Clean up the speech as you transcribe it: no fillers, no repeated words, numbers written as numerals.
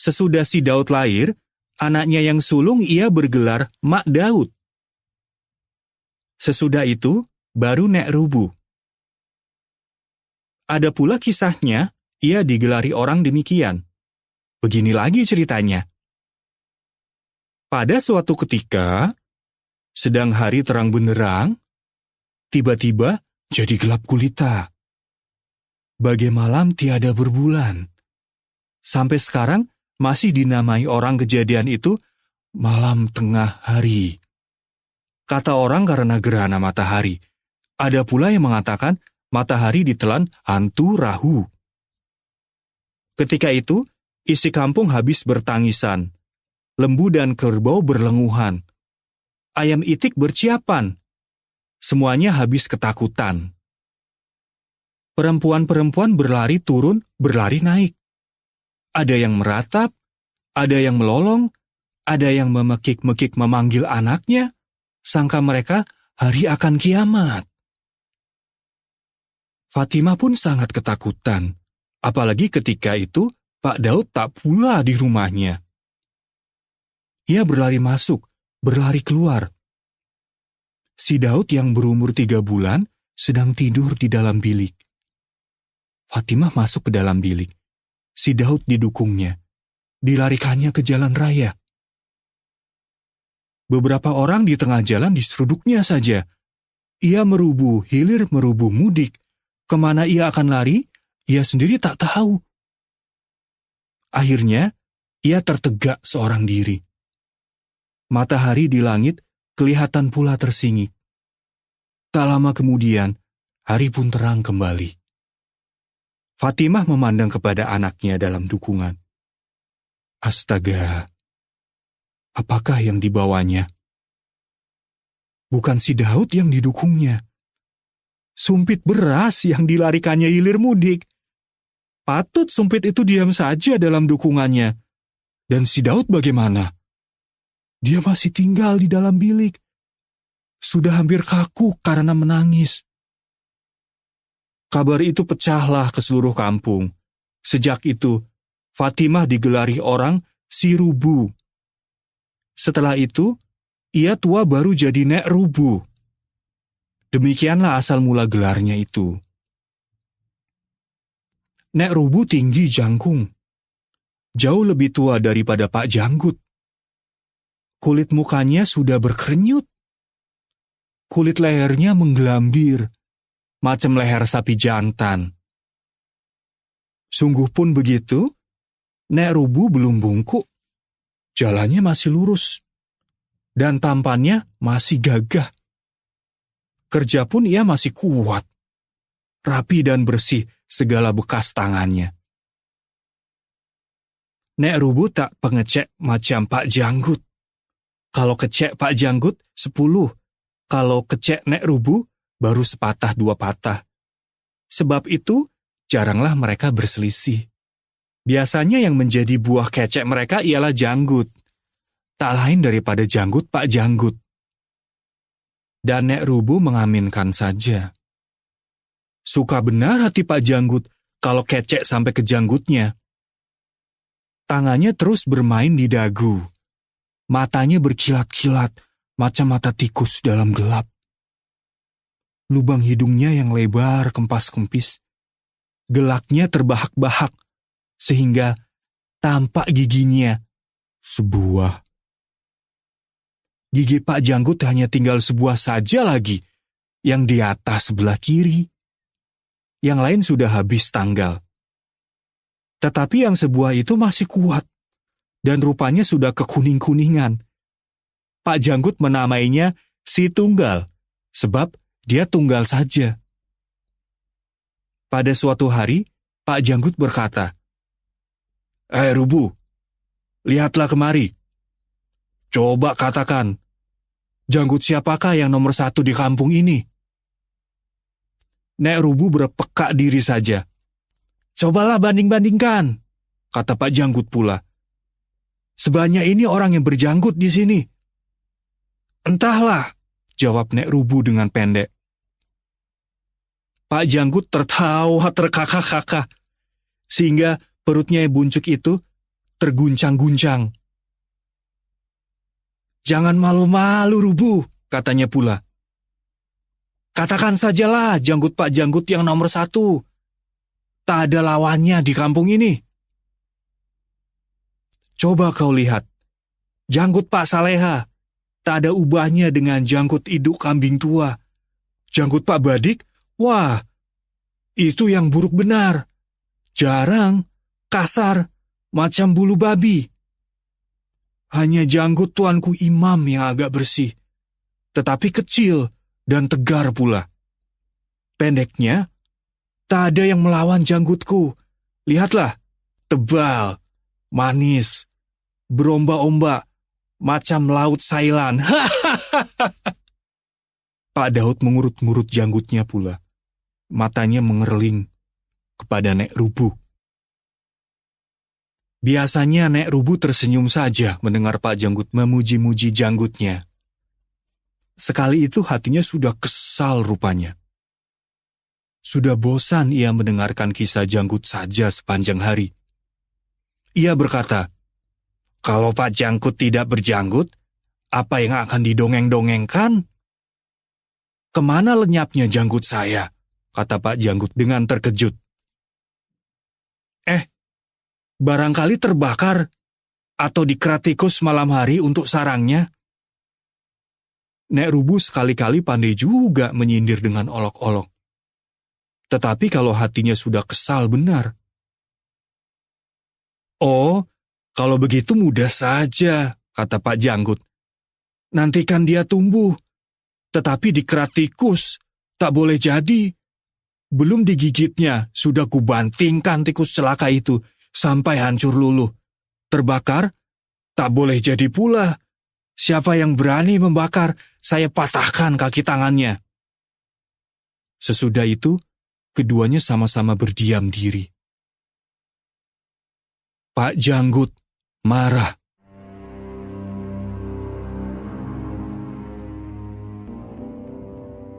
Sesudah si Daud lahir, anaknya yang sulung ia bergelar Mak Daud. Sesudah itu, baru Nek Rubu. Ada pula kisahnya, ia digelari orang demikian. Begini lagi ceritanya. Pada suatu ketika, sedang hari terang benderang, tiba-tiba jadi gelap gulita. Bagai malam tiada berbulan. Sampai sekarang masih dinamai orang kejadian itu malam tengah hari. Kata orang karena gerhana matahari. Ada pula yang mengatakan matahari ditelan hantu Rahu. Ketika itu, isi kampung habis bertangisan. Lembu dan kerbau berlenguhan. Ayam itik berciapan. Semuanya habis ketakutan. Perempuan-perempuan berlari turun, berlari naik. Ada yang meratap, ada yang melolong, ada yang memekik-mekik memanggil anaknya, sangka mereka hari akan kiamat. Fatimah pun sangat ketakutan, apalagi ketika itu Pak Daud tak pula di rumahnya. Ia berlari masuk, berlari keluar. Si Daud yang berumur 3 bulan sedang tidur di dalam bilik. Fatimah masuk ke dalam bilik. Si Daud didukungnya. Dilarikannya ke jalan raya. Beberapa orang di tengah jalan diseruduknya saja. Ia merubu, hilir merubu mudik. Kemana ia akan lari, ia sendiri tak tahu. Akhirnya, ia tertegak seorang diri. Matahari di langit kelihatan pula tersingit. Tak lama kemudian, hari pun terang kembali. Fatimah memandang kepada anaknya dalam dukungan. Astaga, apakah yang dibawanya? Bukan si Daud yang didukungnya. Sumpit beras yang dilarikannya hilir mudik. Patut sumpit itu diam saja dalam dukungannya. Dan si Daud bagaimana? Dia masih tinggal di dalam bilik. Sudah hampir kaku karena menangis. Kabar itu pecahlah ke seluruh kampung. Sejak itu, Fatimah digelari orang si Rubu. Setelah itu, ia tua baru jadi Nek Rubu. Demikianlah asal mula gelarnya itu. Nek Rubu tinggi jangkung. Jauh lebih tua daripada Pak Janggut. Kulit mukanya sudah berkerenyut. Kulit lehernya menggelambir. Macam leher sapi jantan. Sungguh pun begitu, Nek Rubu belum bungkuk. Jalannya masih lurus. Dan tampannya masih gagah. Kerja pun ia masih kuat. Rapi dan bersih segala bekas tangannya. Nek Rubu tak pengecek macam Pak Janggut. Kalau kecek Pak Janggut 10. Kalau kecek Nek Rubu baru sepatah 2 patah. Sebab itu, jaranglah mereka berselisih. Biasanya yang menjadi buah kecek mereka ialah Janggut. Tak lain daripada Janggut Pak Janggut. Dan Nek Rubu mengaminkan saja. Suka benar hati Pak Janggut kalau kecek sampai ke janggutnya. Tangannya terus bermain di dagu. Matanya berkilat-kilat macam mata tikus dalam gelap. Lubang hidungnya yang lebar kempas-kempis. Gelaknya terbahak-bahak, sehingga tampak giginya sebuah. Gigi Pak Janggut hanya tinggal sebuah saja lagi, yang di atas sebelah kiri. Yang lain sudah habis tanggal. Tetapi yang sebuah itu masih kuat, dan rupanya sudah kekuning-kuningan. Pak Janggut menamainya si Tunggal, sebab dia tunggal saja. Pada suatu hari, Pak Janggut berkata, Rubu, lihatlah kemari. Coba katakan, janggut siapakah yang nomor 1 di kampung ini? Nek Rubu berpekak diri saja. Cobalah banding-bandingkan, kata Pak Janggut pula. Sebanyak ini orang yang berjanggut di sini. Entahlah, jawab Nek Rubu dengan pendek. Pak Janggut tertawa terkakak-kakak, sehingga perutnya yang buncuk itu terguncang-guncang. "Jangan malu-malu, Rubuh," katanya pula. "Katakan sajalah janggut Pak Janggut yang nomor 1. Tak ada lawannya di kampung ini." "Coba kau lihat, janggut Pak Saleha, tak ada ubahnya dengan janggut induk kambing tua. Janggut Pak Badik, wah, itu yang buruk benar. Jarang, kasar, macam bulu babi. Hanya janggut Tuanku Imam yang agak bersih, tetapi kecil dan tegar pula. Pendeknya, tak ada yang melawan janggutku. Lihatlah, tebal, manis, berombak-ombak, macam laut Thailand." Pak Daud mengurut-ngurut janggutnya pula. Matanya mengerling kepada Nek Rubuh. Biasanya Nek Rubuh tersenyum saja mendengar Pak Janggut memuji-muji janggutnya. Sekali itu hatinya sudah kesal rupanya. Sudah bosan ia mendengarkan kisah janggut saja sepanjang hari. Ia berkata, "Kalau Pak Janggut tidak berjanggut, apa yang akan didongeng-dongengkan?" "Kemana lenyapnya janggut saya?" kata Pak Janggut dengan terkejut. Barangkali terbakar atau dikerat tikus malam hari untuk sarangnya." Nek Rubuh sekali-kali pandai juga menyindir dengan olok-olok. Tetapi kalau hatinya sudah kesal benar. "Oh, kalau begitu mudah saja," kata Pak Janggut. "Nantikan dia tumbuh, tetapi dikerat tikus, tak boleh jadi. Belum digigitnya, sudah kubantingkan tikus celaka itu sampai hancur luluh. Terbakar, tak boleh jadi pula. Siapa yang berani membakar, saya patahkan kaki tangannya." Sesudah itu, keduanya sama-sama berdiam diri. Pak Janggut marah.